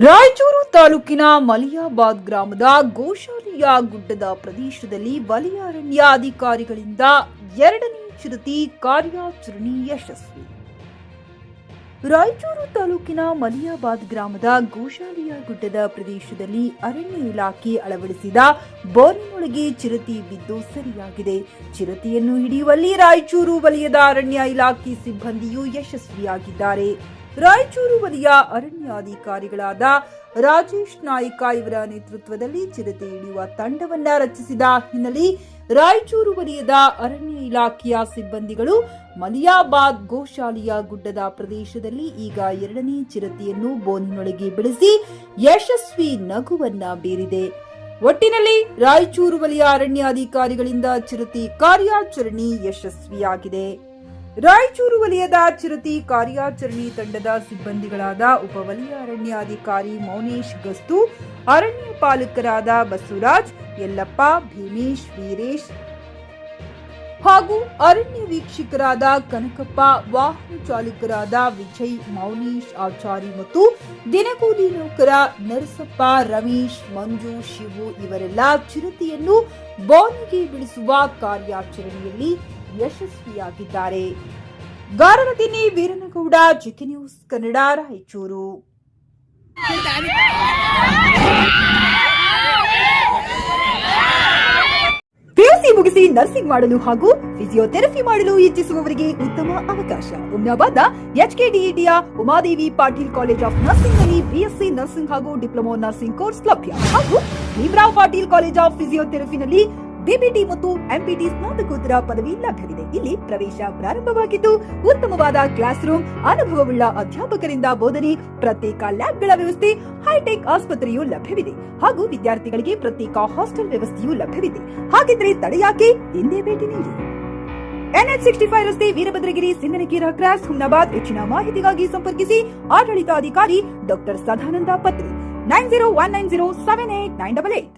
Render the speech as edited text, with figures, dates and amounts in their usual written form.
ರಾಯಚೂರು ತಾಲೂಕಿನ ಮಲಿಯಾಬಾದ್ ಗ್ರಾಮದ ಗೋಶಾಲೆಯ ಗುಡ್ಡದ ಪ್ರದೇಶದಲ್ಲಿ ವಲಯ ಅರಣ್ಯಾಧಿಕಾರಿಗಳಿಂದ 2ನೇ ಚಿರತೆ ಕಾರ್ಯಾಚರಣೆ ಯಶಸ್ವಿ. ರಾಯಚೂರು ತಾಲೂಕಿನ ಮಲಿಯಾಬಾದ್ ಗ್ರಾಮದ ಗೋಶಾಲೆಯ ಗುಡ್ಡದ ಪ್ರದೇಶದಲ್ಲಿ ಅರಣ್ಯ ಇಲಾಖೆ ಅಳವಡಿಸಿದ ಬೋನಿನೊಳಗೆ ಚಿರತೆ ಬಿದ್ದು ಸರಿಯಾಗಿದೆ. ಚಿರತೆಯನ್ನು ಹಿಡಿಯುವಲ್ಲಿ ರಾಯಚೂರು ವಲಯದ ಅರಣ್ಯ ಇಲಾಖೆ ಸಿಬ್ಬಂದಿಯು ಯಶಸ್ವಿಯಾಗಿದ್ದಾರೆ. ರಾಯಚೂರು ವಲಯ ಅರಣ್ಯಾಧಿಕಾರಿಗಳಾದ ರಾಜೇಶ್ ನಾಯ್ಕ ಇವರ ನೇತೃತ್ವದಲ್ಲಿ ಚಿರತೆ ಹಿಡಿಯುವ ತಂಡವನ್ನ ರಚಿಸಿದ ಹಿನ್ನೆಲೆ ರಾಯಚೂರು ವಲಯದ ಅರಣ್ಯ ಇಲಾಖೆಯ ಸಿಬ್ಬಂದಿಗಳು ಮಲಿಯಾಬಾದ್ ಗೋಶಾಲೆಯ ಗುಡ್ಡದ ಪ್ರದೇಶದಲ್ಲಿ ಈಗ 2ನೇ ಚಿರತೆಯನ್ನು ಬೋನಿನೊಳಗೆ ಬಿಡಿಸಿ ಯಶಸ್ವಿ ನಗುವನ್ನ ಬೀರಿದೆ. ಒಟ್ಟಿನಲ್ಲಿ ರಾಯಚೂರು ವಲಯ ಅರಣ್ಯಾಧಿಕಾರಿಗಳಿಂದ ಚಿರತೆ ಕಾರ್ಯಾಚರಣೆ ಯಶಸ್ವಿಯಾಗಿದೆ. ರಾಯಚೂರು ವಲಯದ ಚಿರತೆ ಕಾರ್ಯಾಚರಣೆ ತಂಡದ ಸಿಬ್ಬಂದಿಗಳಾದ ಉಪವಲಯ ಅರಣ್ಯಾಧಿಕಾರಿ ಮೌನೇಶ್ ಗಸ್ತು, ಅರಣ್ಯ ಪಾಲಕರಾದ ಬಸವರಾಜ್, ಯಲ್ಲಪ್ಪ, ಭೀಮೇಶ್, ವೀರೇಶ್ ಹಾಗೂ ಅರಣ್ಯ ವೀಕ್ಷಕರಾದ ಕನಕಪ್ಪ, ವಾಹನ ಚಾಲಕರಾದ ವಿಜಯ್, ಮೌನೇಶ್, ಆಚಾರಿ ಮತ್ತು ದಿನಗೂಲಿ ನೌಕರ ನರಸಪ್ಪ, ರಮೇಶ್, ಮಂಜು, ಶಿವು ಇವರೆಲ್ಲ ಚಿರತೆಯನ್ನು ಬೋನಿಗೆ ಬಿಡಿಸುವ ಕಾರ್ಯಾಚರಣೆಯಲ್ಲಿ ಯಶಸ್ವಿಯಾಗಿದ್ದಾರೆ. Garanadinni Veeranagouda, GK news Kannada, Raichur. PUC ಮುಗಿಸಿ ನರ್ಸಿಂಗ್ ಮಾಡಲು ಹಾಗೂ ಫಿಸಿಯೋಥೆರಪಿ ಮಾಡಲು ಇಚ್ಛಿಸುವವರಿಗೆ ಉತ್ತಮ ಅವಕಾಶ. ಹುಮ್ನಾಬಾದ್ನ HKDETಯ Umadevi Patil college of nursing ನಲ್ಲಿ BSc ನರ್ಸಿಂಗ್ ಹಾಗೂ ಡಿಪ್ಲೊಮಾ ನರ್ಸಿಂಗ್ ಕೋರ್ಸ್ ಲಭ್ಯ ಹಾಗೂ ಭೀಮರಾವ್ ಪಾಟೀಲ್ ಕಾಲೇಜ್ ಆಫ್ ಫಿಸಿಯೋಥೆರಪಿನಲ್ಲಿ BPT ಮತ್ತು MPT ಸ್ನಾತಕೋತ್ತರ ಪದವಿ ಲಭ್ಯವಿದೆ. ಇಲ್ಲಿ ಪ್ರವೇಶ ಪ್ರಾರಂಭವಾಗಿದ್ದು ಉತ್ತಮವಾದ ಕ್ಲಾಸ್ ರೂಮ್, ಅನುಭವವುಳ್ಳ ಅಧ್ಯಾಪಕರಿಂದ ಬೋಧನೆ, ಪ್ರತ್ಯೇಕ ಲ್ಯಾಬ್ಗಳ ವ್ಯವಸ್ಥೆ, ಹೈಟೆಕ್ ಆಸ್ಪತ್ರೆಯೂ ಲಭ್ಯವಿದೆ ಹಾಗೂ ವಿದ್ಯಾರ್ಥಿಗಳಿಗೆ ಪ್ರತ್ಯೇಕ ಹಾಸ್ಟೆಲ್ ವ್ಯವಸ್ಥೆಯೂ ಲಭ್ಯವಿದೆ. ಹಾಗಿದ್ರೆ ತಡೆಯಾಕೆ, ಹಿಂದೆ ಭೇಟಿ ನೀಡಿ. NH65 ರಸ್ತೆ, ವೀರಭದ್ರಗಿರಿ, ಸಿಂದನಕೀರ ಕ್ರಾಸ್, ಹುಮ್ನಾಬಾದ್. ಹೆಚ್ಚಿನ ಮಾಹಿತಿಗಾಗಿ ಸಂಪರ್ಕಿಸಿ ಆಡಳಿತಾಧಿಕಾರಿ ಡಾಕ್ಟರ್ ಸದಾನಂದ ಪತ್ರಿ 9019078988.